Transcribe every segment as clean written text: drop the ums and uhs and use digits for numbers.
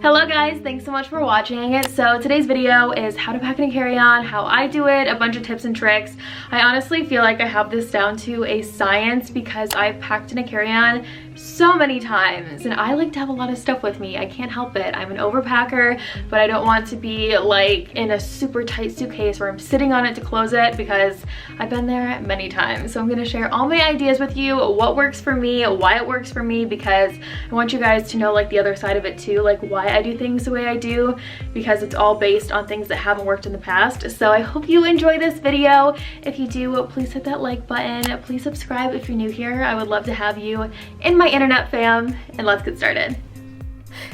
Hello guys, thanks so much for watching. So today's video is how to pack and carry on, how I do it, a bunch of tips and tricks. I honestly feel like I have this down to a science because I've packed in a carry-on so many times and I like to have a lot of stuff with me. I can't help it. I'm an overpacker, but I don't want to be like in a super tight suitcase where I'm sitting on it to close it because I've been there many times. So I'm going to share all my ideas with you, what works for me, why it works for me, because I want you guys to know like the other side of it too, like why I do things the way I do, because it's all based on things that haven't worked in the past. So I hope you enjoy this video. If you do, please hit that like button. Please subscribe if you're new here. I would love to have you in my internet fam, and let's get started.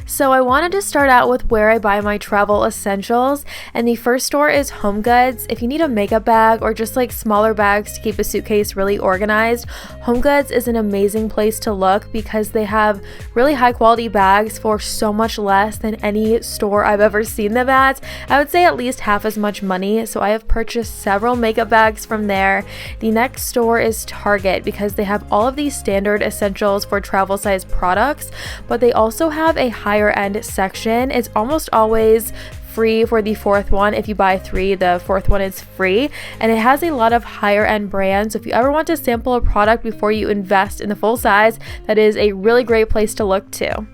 So I wanted to start out with where I buy my travel essentials, and the first store is Home Goods. If you need a makeup bag or just like smaller bags to keep a suitcase really organized, Home Goods is an amazing place to look because they have really high quality bags for so much less than any store I've ever seen them at. I would say at least half as much money, so I have purchased several makeup bags from there. The next store is Target because they have all of these standard essentials for travel size products, but they also have a higher end section. It's almost always free for the fourth one. If you buy 3, the fourth one is free, and it has a lot of higher end brands. So if you ever want to sample a product before you invest in the full size, that is a really great place to look to.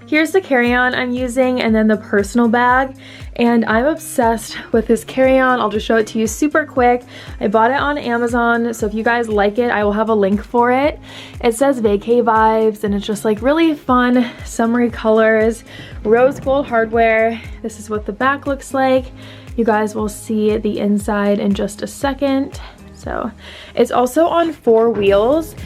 Here's the carry-on I'm using and then the personal bag, and I'm obsessed with this carry-on. I'll just show it to you super quick. I bought it on Amazon, so if you guys like it, I will have a link for it. It says vacay vibes, and it's just like really fun summery colors, rose gold hardware. This is what the back looks like. You guys will see the inside in just a second. So it's also on 4 wheels.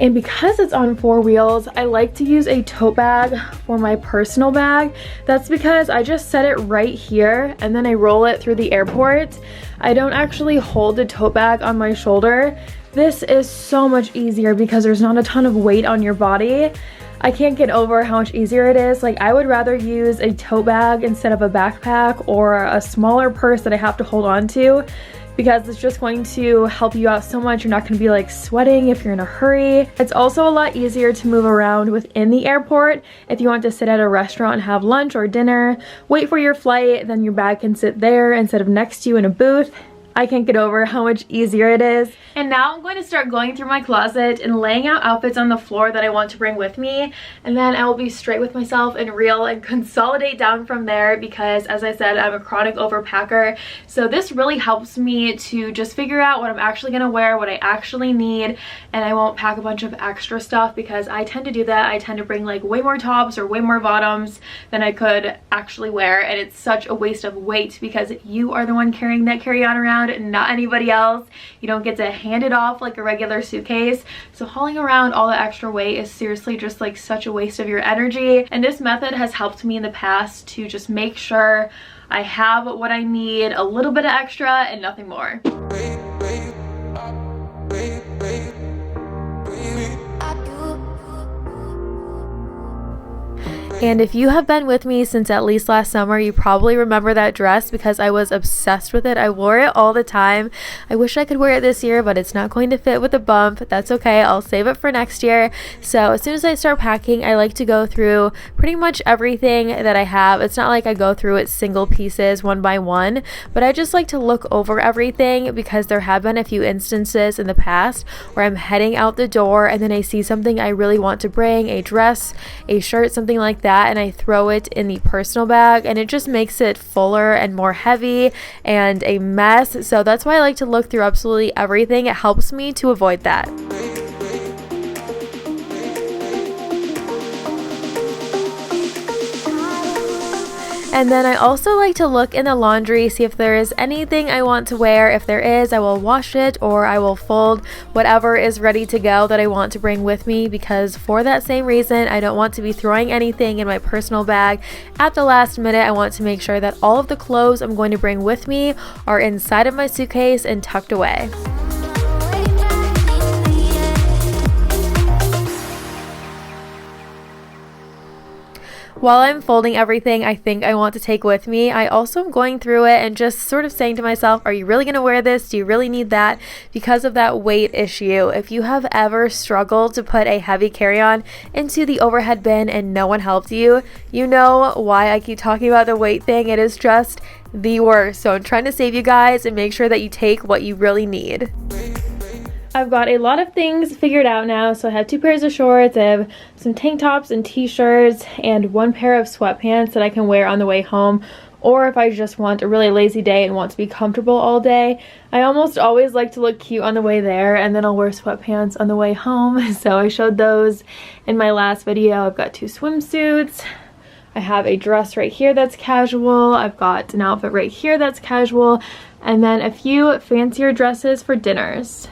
And because it's on 4 wheels, I like to use a tote bag for my personal bag. That's because I just set it right here and then I roll it through the airport. I don't actually hold the tote bag on my shoulder. This is so much easier because there's not a ton of weight on your body. I can't get over how much easier it is. Like, I would rather use a tote bag instead of a backpack or a smaller purse that I have to hold on to, because it's just going to help you out so much. You're not going to be like sweating if you're in a hurry. It's also a lot easier to move around within the airport. If you want to sit at a restaurant and have lunch or dinner, wait for your flight, then your bag can sit there instead of next to you in a booth. I can't get over how much easier it is. And now I'm going to start going through my closet and laying out outfits on the floor that I want to bring with me, and then I will be straight with myself and real and consolidate down from there, because as I said, I'm a chronic overpacker. So this really helps me to just figure out what I'm actually going to wear, what I actually need, and I won't pack a bunch of extra stuff because I tend to do that. I tend to bring like way more tops or way more bottoms than I could actually wear, and it's such a waste of weight because you are the one carrying that carry-on around and not anybody else. You don't get to hand it off like a regular suitcase. So hauling around all the extra weight is seriously just like such a waste of your energy. And this method has helped me in the past to just make sure I have what I need, a little bit of extra and nothing more. And if you have been with me since at least last summer, you probably remember that dress because I was obsessed with it. I wore it all the time. I wish I could wear it this year, but it's not going to fit with a bump. That's okay. I'll save it for next year. So as soon as I start packing, I like to go through pretty much everything that I have. It's not like I go through it single pieces one by one, but I just like to look over everything because there have been a few instances in the past where I'm heading out the door and then I see something I really want to bring, a dress, a shirt, something like that, and I throw it in the personal bag, and it just makes it fuller and more heavy and a mess. So that's why I like to look through absolutely everything. It helps me to avoid that. And then I also like to look in the laundry, see if there is anything I want to wear. If there is, I will wash it or I will fold whatever is ready to go that I want to bring with me, because for that same reason, I don't want to be throwing anything in my personal bag at the last minute. I want to make sure that all of the clothes I'm going to bring with me are inside of my suitcase and tucked away. While I'm folding everything I think I want to take with me, I also am going through it and just sort of saying to myself, are you really going to wear this? Do you really need that? Because of that weight issue. If you have ever struggled to put a heavy carry-on into the overhead bin and no one helped you, you know why I keep talking about the weight thing. It is just the worst. So I'm trying to save you guys and make sure that you take what you really need. I've got a lot of things figured out now. So I have 2 pairs of shorts, I have some tank tops and t-shirts, and 1 pair of sweatpants that I can wear on the way home, or if I just want a really lazy day and want to be comfortable all day. I almost always like to look cute on the way there, and then I'll wear sweatpants on the way home. So I showed those in my last video. I've got 2 swimsuits. I have a dress right here that's casual. I've got an outfit right here that's casual, and then a few fancier dresses for dinners.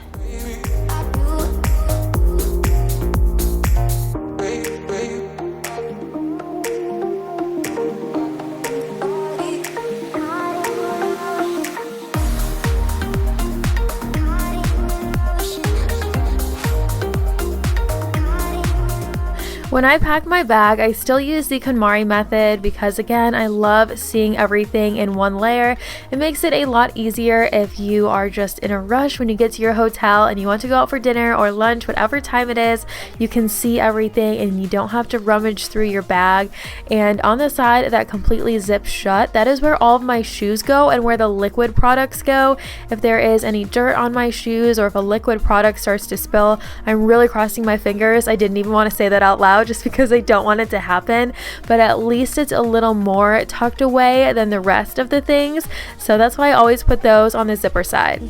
When I pack my bag, I still use the KONMARI method because, again, I love seeing everything in one layer. It makes it a lot easier if you are just in a rush when you get to your hotel and you want to go out for dinner or lunch, whatever time it is. You can see everything and you don't have to rummage through your bag. And on the side that completely zips shut, that is where all of my shoes go and where the liquid products go. If there is any dirt on my shoes or if a liquid product starts to spill, I'm really crossing my fingers. I didn't even want to say that out loud just because I don't want it to happen, but at least it's a little more tucked away than the rest of the things, so that's why I always put those on the zipper side.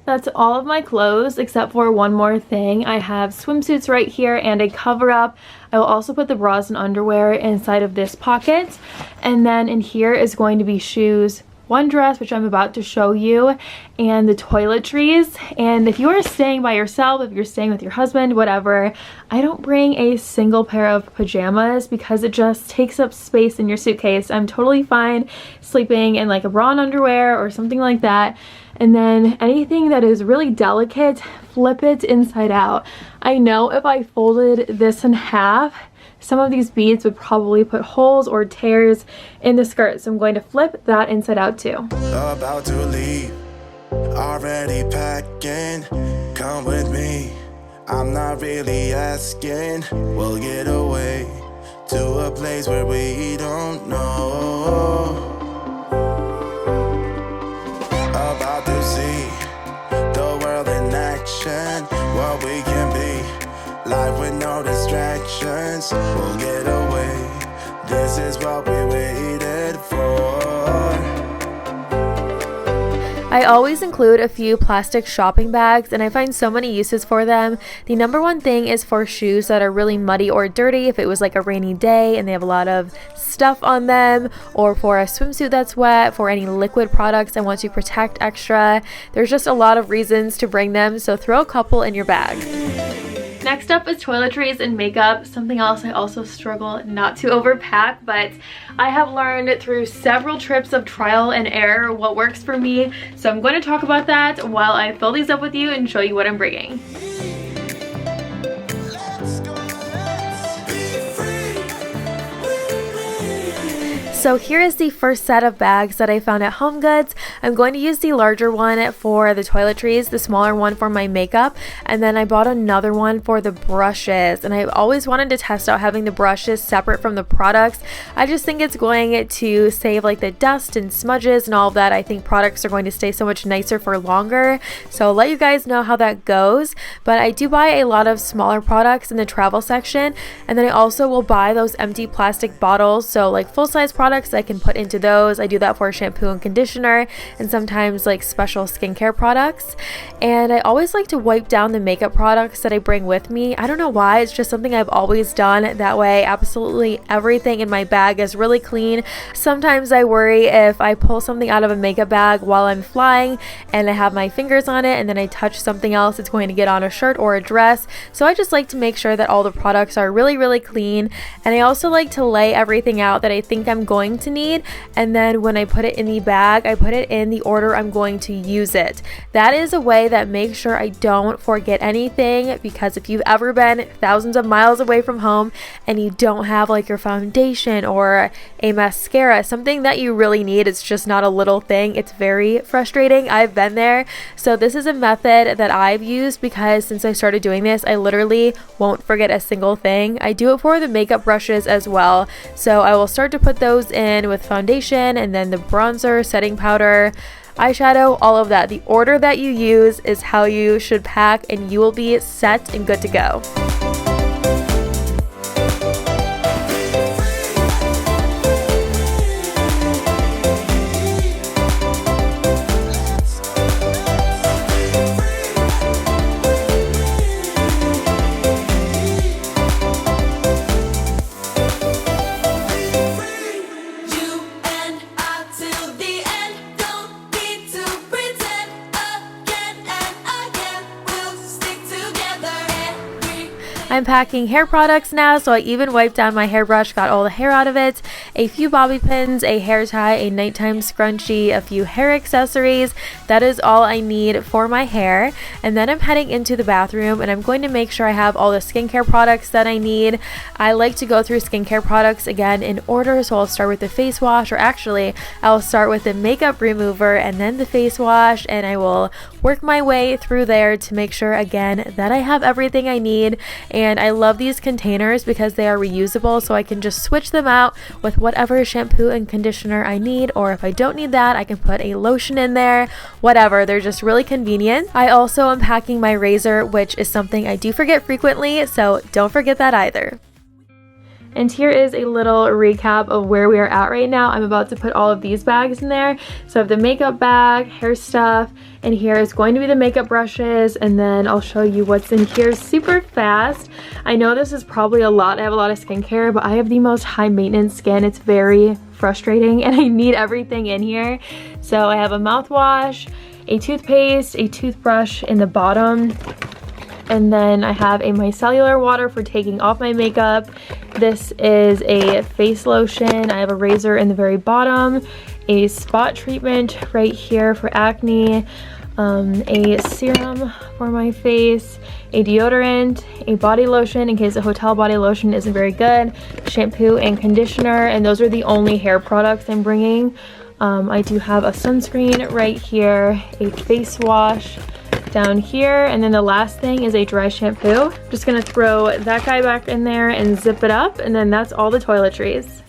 That's all of my clothes except for one more thing. I have swimsuits right here and a cover up. I will also put the bras and underwear inside of this pocket. And then in here is going to be shoes, 1 dress, which I'm about to show you, and the toiletries. And if you are staying by yourself, if you're staying with your husband, whatever, I don't bring a single pair of pajamas because it just takes up space in your suitcase. I'm totally fine sleeping in like a bra and underwear or something like that. And then anything that is really delicate, flip it inside out. I know if I folded this in half, some of these beads would probably put holes or tears in the skirt. So I'm going to flip that inside out too. About to leave, already packing, come with me. I'm not really asking, we'll get away to a place where we don't know. About to see the world in action, what we can be, life with no distractions, we'll get away, this is what we waited for. I always include a few plastic shopping bags and I find so many uses for them. The number one thing is for shoes that are really muddy or dirty, if it was like a rainy day and they have a lot of stuff on them, or for a swimsuit that's wet, for any liquid products I want to protect extra. There's just a lot of reasons to bring them, so throw a couple in your bag. Next up is toiletries and makeup, something else I also struggle not to overpack, but I have learned through several trips of trial and error what works for me. So I'm going to talk about that while I fill these up with you and show you what I'm bringing. So here is the first set of bags that I found at HomeGoods. I'm going to use the larger one for the toiletries, the smaller one for my makeup, and then I bought another one for the brushes. And I've always wanted to test out having the brushes separate from the products. I just think it's going to save like the dust and smudges and all of that. I think products are going to stay so much nicer for longer. So I'll let you guys know how that goes. But I do buy a lot of smaller products in the travel section, and then I also will buy those empty plastic bottles, so like full-size products I can put into those. I do that for shampoo and conditioner and sometimes like special skincare products. And I always like to wipe down the makeup products that I bring with me. I don't know why, it's just something I've always done. That way absolutely everything in my bag is really clean. Sometimes I worry if I pull something out of a makeup bag while I'm flying and I have my fingers on it and then I touch something else, it's going to get on a shirt or a dress. So I just like to make sure that all the products are really, really clean. And I also like to lay everything out that I think I'm going going to need, and then when I put it in the bag, I put it in the order I'm going to use it. That is a way that makes sure I don't forget anything, because if you've ever been thousands of miles away from home and you don't have like your foundation or a mascara, something that you really need, it's just not a little thing, it's very frustrating. I've been there. So this is a method that I've used, because since I started doing this, I literally won't forget a single thing. I do it for the makeup brushes as well. So I will start to put those in with foundation, and then the bronzer, setting powder, eyeshadow, all of that. The order that you use is how you should pack, and you will be set and good to go. I'm packing hair products now, so I even wiped down my hairbrush, got all the hair out of it, a few bobby pins, a hair tie, a nighttime scrunchie, a few hair accessories. That is all I need for my hair. And then I'm heading into the bathroom, and I'm going to make sure I have all the skincare products that I need. I like to go through skincare products again in order, so I'll start with the face wash, or actually I'll start with the makeup remover and then the face wash, and I will work my way through there to make sure again that I have everything I need. And I love these containers because they are reusable, so I can just switch them out with whatever shampoo and conditioner I need, or if I don't need that, I can put a lotion in there, whatever. They're just really convenient. I also am packing my razor, which is something I do forget frequently, so don't forget that either. And here is a little recap of where we are at right now. I'm about to put all of these bags in there. So I have the makeup bag, hair stuff, and here is going to be the makeup brushes, and then I'll show you what's in here super fast. I know this is probably a lot. I have a lot of skincare, but I have the most high maintenance skin. It's very frustrating, and I need everything in here. So I have a mouthwash, a toothpaste, a toothbrush in the bottom, and then I have a micellar water for taking off my makeup. This is a face lotion. I have a razor in the very bottom, a spot treatment right here for acne, a serum for my face, a deodorant, a body lotion in case the hotel body lotion isn't very good, shampoo and conditioner, and those are the only hair products I'm bringing. I do have a sunscreen right here, a face wash down here, and then the last thing is a dry shampoo. I'm just gonna throw that guy back in there and zip it up, and then that's all the toiletries.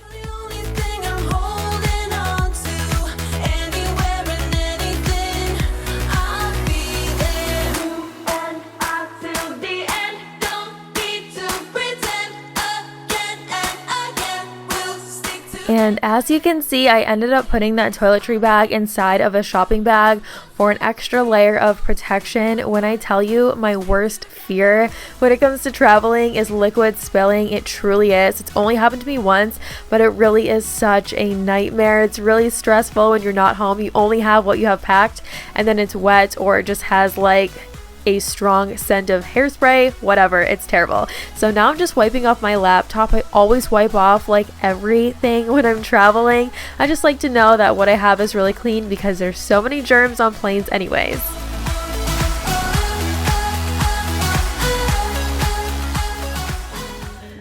And as you can see, I ended up putting that toiletry bag inside of a shopping bag for an extra layer of protection. When I tell you, my worst fear when it comes to traveling is liquid spilling. It truly is. It's only happened to me once, but it really is such a nightmare. It's really stressful when you're not home. You only have what you have packed, and then it's wet, or it just has like a strong scent of hairspray, whatever. It's terrible. So now I'm just wiping off my laptop. I always wipe off like everything when I'm traveling. I just like to know that what I have is really clean, because there's so many germs on planes anyways.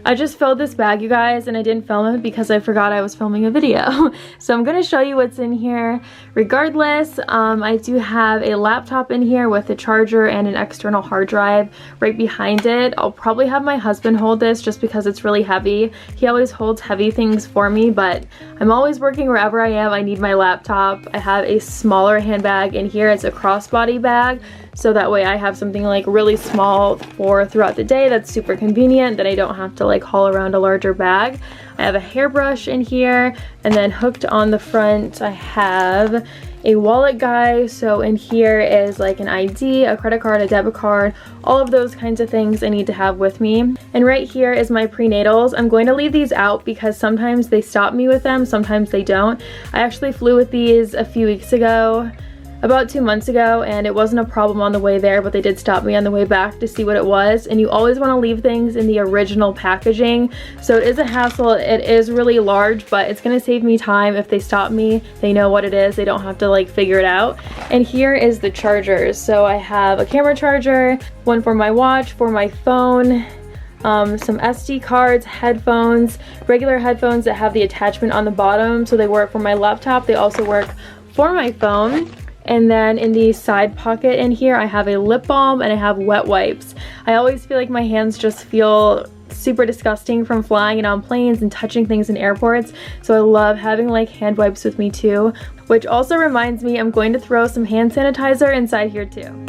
I just filled this bag, you guys, and I didn't film it because I forgot I was filming a video. So I'm gonna show you what's in here. Regardless, I do have a laptop in here with a charger and an external hard drive right behind it. I'll probably have my husband hold this just because it's really heavy. He always holds heavy things for me, but I'm always working wherever I am. I need my laptop. I have a smaller handbag in here. It's a crossbody bag, so that way I have something like really small for throughout the day. That's super convenient, that I don't have to like haul around a larger bag. I have a hairbrush in here, and then hooked on the front I have a wallet guy. So in here is like an ID, a credit card, a debit card, all of those kinds of things I need to have with me. And right here is my prenatals. I'm going to leave these out because sometimes they stop me with them, sometimes they don't. I actually flew with these a about 2 months ago, and it wasn't a problem on the way there, but they did stop me on the way back to see what it was. And you always want to leave things in the original packaging, so it is a hassle. It is really large, but it's going to save me time. If they stop me, they know what it is. They don't have to like figure it out. And here is the chargers. So I have a camera charger, one for my watch, for my phone, some SD cards, headphones, regular headphones that have the attachment on the bottom, so they work for my laptop. They also work for my phone. And then in the side pocket in here, I have a lip balm and I have wet wipes. I always feel like my hands just feel super disgusting from flying and on planes and touching things in airports, so I love having like hand wipes with me too, which also reminds me I'm going to throw some hand sanitizer inside here too.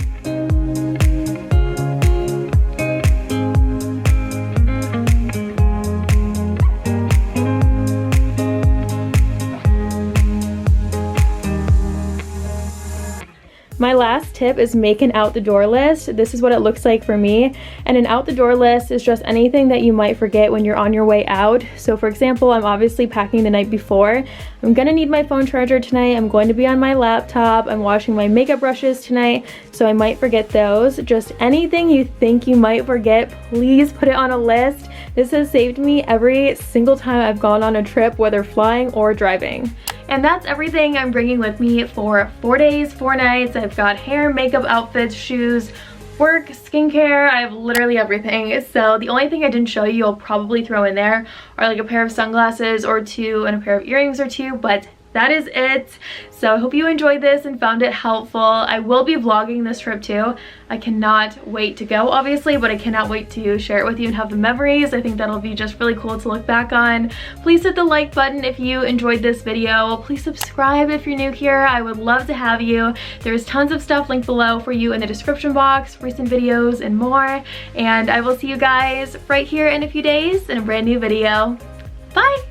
My last tip is make an out the door list. This is what it looks like for me. And an out the door list is just anything that you might forget when you're on your way out. So for example, I'm obviously packing the night before. I'm gonna need my phone charger tonight. I'm going to be on my laptop. I'm washing my makeup brushes tonight, so I might forget those. Just anything you think you might forget, please put it on a list. This has saved me every single time I've gone on a trip, whether flying or driving. And that's everything I'm bringing with me for 4 days, 4 nights. I've got hair, makeup, outfits, shoes, work, skincare. I have literally everything. So the only thing I didn't show you, I'll probably throw in there, are like a pair of sunglasses or 2 and a pair of earrings or 2, but that is it. So I hope you enjoyed this and found it helpful. I will be vlogging this trip too. I cannot wait to go, obviously, but I cannot wait to share it with you and have the memories. I think that'll be just really cool to look back on. Please hit the like button if you enjoyed this video. Please subscribe if you're new here. I would love to have you. There's tons of stuff linked below for you in the description box, recent videos and more. And I will see you guys right here in a few days in a brand new video. Bye!